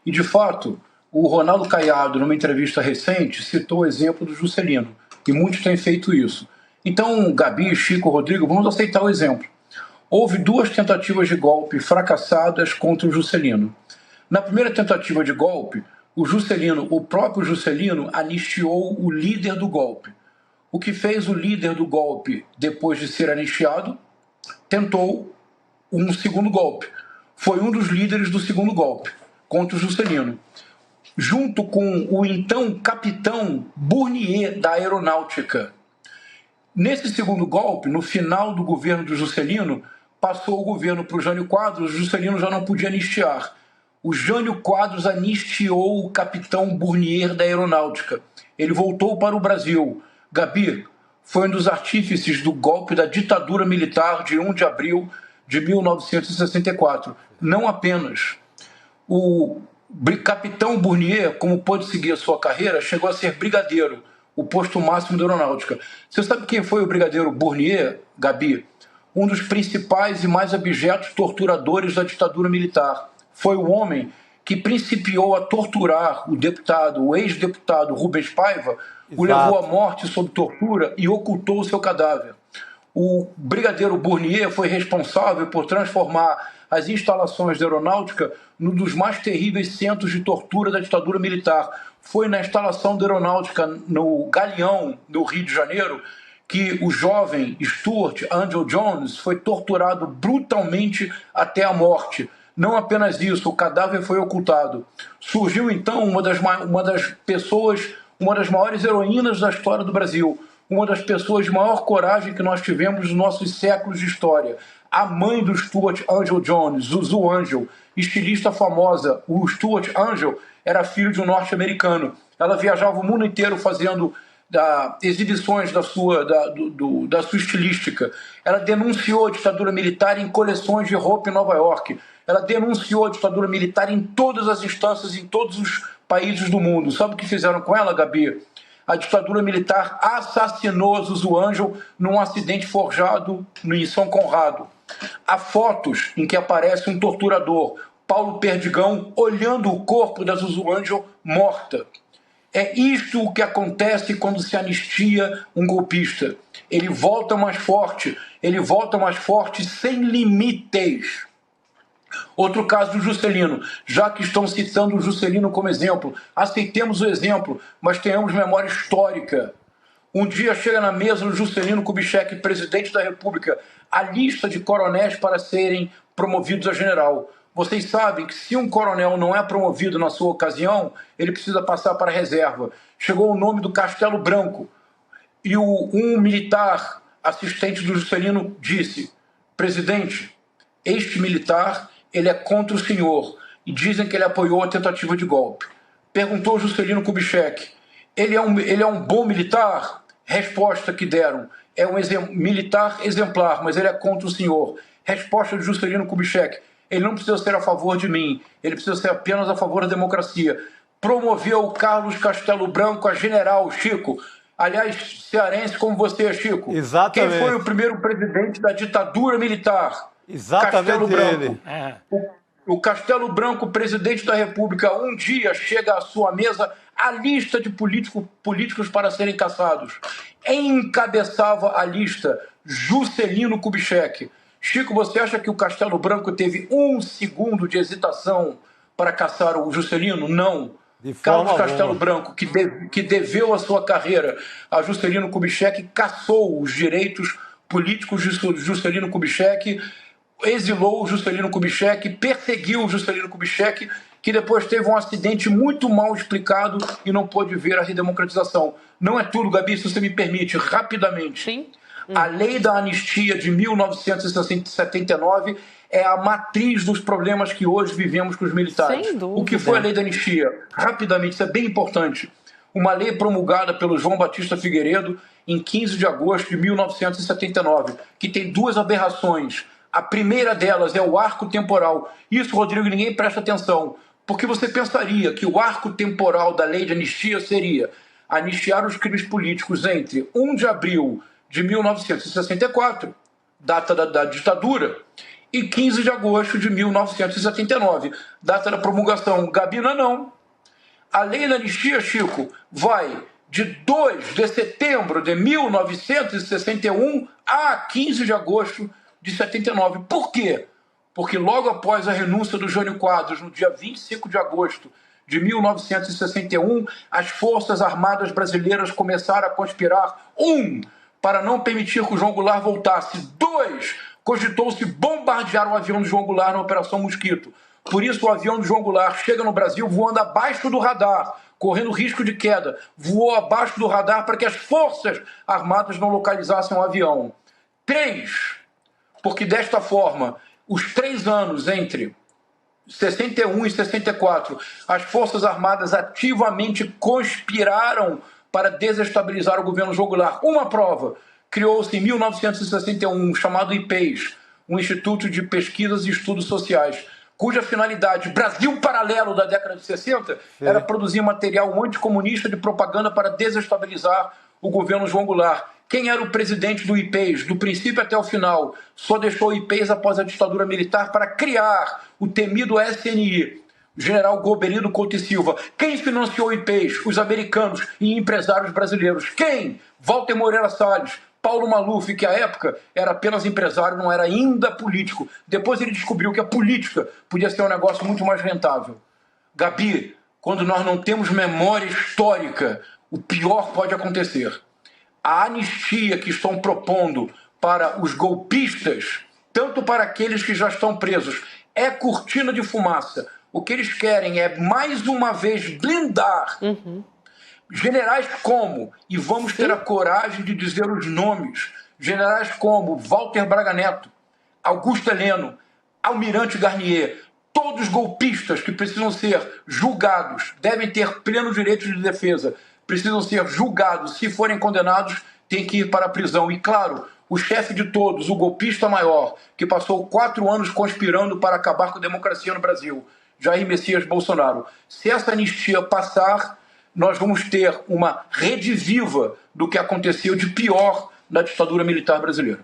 E, de fato, o Ronaldo Caiado, numa entrevista recente, citou o exemplo do Juscelino, e muitos têm feito isso. Então, Gabi, Chico, Rodrigo, vamos aceitar o exemplo. Houve 2 tentativas de golpe fracassadas contra o Juscelino. Na primeira tentativa de golpe, o próprio Juscelino, anistiou o líder do golpe. O que fez o líder do golpe, depois de ser anistiado, tentou um segundo golpe. Foi um dos líderes do segundo golpe contra o Juscelino, junto com o então capitão Bournier da Aeronáutica. Nesse segundo golpe, no final do governo do Juscelino, passou o governo para o Jânio Quadros, o Juscelino já não podia anistiar. O Jânio Quadros anistiou o capitão Bournier da Aeronáutica. Ele voltou para o Brasil. Gabi foi um dos artífices do golpe da ditadura militar de 1 de abril de 1964. Não apenas. O capitão Bournier, como pôde seguir a sua carreira, chegou a ser brigadeiro, o posto máximo da aeronáutica. Você sabe quem foi o brigadeiro Bournier, Gabi? Um dos principais e mais abjetos torturadores da ditadura militar. Foi o homem que principiou a torturar o ex-deputado Rubens Paiva, o levou à morte sob tortura e ocultou o seu cadáver. O brigadeiro Bournier foi responsável por transformar as instalações da aeronáutica num dos mais terríveis centros de tortura da ditadura militar. Foi na instalação da aeronáutica no Galeão, no Rio de Janeiro, que o jovem Stuart Angel Jones foi torturado brutalmente até a morte. Não apenas isso, o cadáver foi ocultado. Surgiu então uma das maiores heroínas da história do Brasil, uma das pessoas de maior coragem que nós tivemos nos nossos séculos de história. A mãe do Stuart Angel Jones, Zuzu Angel, estilista famosa. O Stuart Angel era filho de um norte-americano. Ela viajava o mundo inteiro fazendo exibições da sua estilística. Ela denunciou a ditadura militar em coleções de roupa em Nova York. Ela denunciou a ditadura militar em todas as instâncias, em todos os países do mundo. Sabe o que fizeram com ela, Gabi? A ditadura militar assassinou Zuzu Angel num acidente forjado em São Conrado. Há fotos em que aparece um torturador, Paulo Perdigão, olhando o corpo da Zuzu Angel morta. É isto o que acontece quando se anistia um golpista. Ele volta mais forte sem limites. Outro caso do Juscelino, já que estão citando o Juscelino como exemplo, aceitemos o exemplo, mas tenhamos memória histórica. Um dia chega na mesa do Juscelino Kubitschek, presidente da República, a lista de coronéis para serem promovidos a general. Vocês sabem que se um coronel não é promovido na sua ocasião, ele precisa passar para a reserva. Chegou o nome do Castelo Branco e um militar assistente do Juscelino disse: presidente, este militar ele é contra o senhor e dizem que ele apoiou a tentativa de golpe. Perguntou Juscelino Kubitschek: ele é um bom militar? Resposta que deram: é um militar exemplar, mas ele é contra o senhor. Resposta de Juscelino Kubitschek: ele não precisa ser a favor de mim, ele precisa ser apenas a favor da democracia. Promoveu Carlos Castelo Branco a general, Chico. Aliás, cearense como você, Chico. Exatamente. Quem foi o primeiro presidente da ditadura militar? Exatamente. Castelo Branco. Ele. O Castelo Branco, presidente da República, um dia chega à sua mesa a lista de políticos para serem caçados. Encabeçava a lista Juscelino Kubitschek. Chico, você acha que o Castelo Branco teve 1 segundo de hesitação para caçar o Juscelino? Não. Carlos Castelo Branco, que deveu a sua carreira a Juscelino Kubitschek, caçou os direitos políticos de Juscelino Kubitschek, exilou o Juscelino Kubitschek, perseguiu o Juscelino Kubitschek, que depois teve um acidente muito mal explicado e não pôde ver a redemocratização. Não é tudo, Gabi, se você me permite, rapidamente. Sim. A lei da anistia de 1979 é a matriz dos problemas que hoje vivemos com os militares. Sem dúvida. O que foi a lei da anistia? Rapidamente, isso é bem importante. Uma lei promulgada pelo João Batista Figueiredo em 15 de agosto de 1979, que tem 2 aberrações. A primeira delas é o arco temporal. Isso, Rodrigo, ninguém presta atenção, porque você pensaria que o arco temporal da lei de anistia seria anistiar os crimes políticos entre 1 de abril de 1964, data da ditadura, e 15 de agosto de 1979, data da promulgação. Gabina, não. A lei da anistia, Chico, vai de 2 de setembro de 1961 a 15 de agosto de 79. Por quê? Porque logo após a renúncia do Jânio Quadros, no dia 25 de agosto de 1961, as Forças Armadas Brasileiras começaram a conspirar. 1. Para não permitir que o João Goulart voltasse. 2. Cogitou-se bombardear o avião do João Goulart na Operação Mosquito. Por isso, o avião do João Goulart chega no Brasil voando abaixo do radar, correndo risco de queda. Voou abaixo do radar para que as Forças Armadas não localizassem o avião. 3. Porque desta forma, os 3 anos entre 61 e 64, as Forças Armadas ativamente conspiraram para desestabilizar o governo João Goulart. Uma prova, criou-se em 1961 chamado IPES, um Instituto de Pesquisas e Estudos Sociais, cuja finalidade, Brasil paralelo da década de 60, era produzir material anticomunista de propaganda para desestabilizar o governo João Goulart. Quem era o presidente do IPES, do princípio até o final? Só deixou o IPES após a ditadura militar para criar o temido SNI, o general Goberido Couto e Silva. Quem financiou o IPES? Os americanos e empresários brasileiros. Quem? Walter Moreira Salles, Paulo Maluf, que à época era apenas empresário, não era ainda político. Depois ele descobriu que a política podia ser um negócio muito mais rentável. Gabi, quando nós não temos memória histórica, o pior pode acontecer. A anistia que estão propondo para os golpistas, tanto para aqueles que já estão presos, é cortina de fumaça. O que eles querem é, mais uma vez, blindar generais como, e vamos ter a coragem de dizer os nomes, generais como Walter Braga Neto, Augusto Heleno, Almirante Garnier, todos golpistas que precisam ser julgados, devem ter pleno direito de defesa, precisam ser julgados, se forem condenados, têm que ir para a prisão. E claro, o chefe de todos, o golpista maior, que passou 4 anos conspirando para acabar com a democracia no Brasil, Jair Messias Bolsonaro. Se essa anistia passar, nós vamos ter uma rediviva do que aconteceu de pior na ditadura militar brasileira.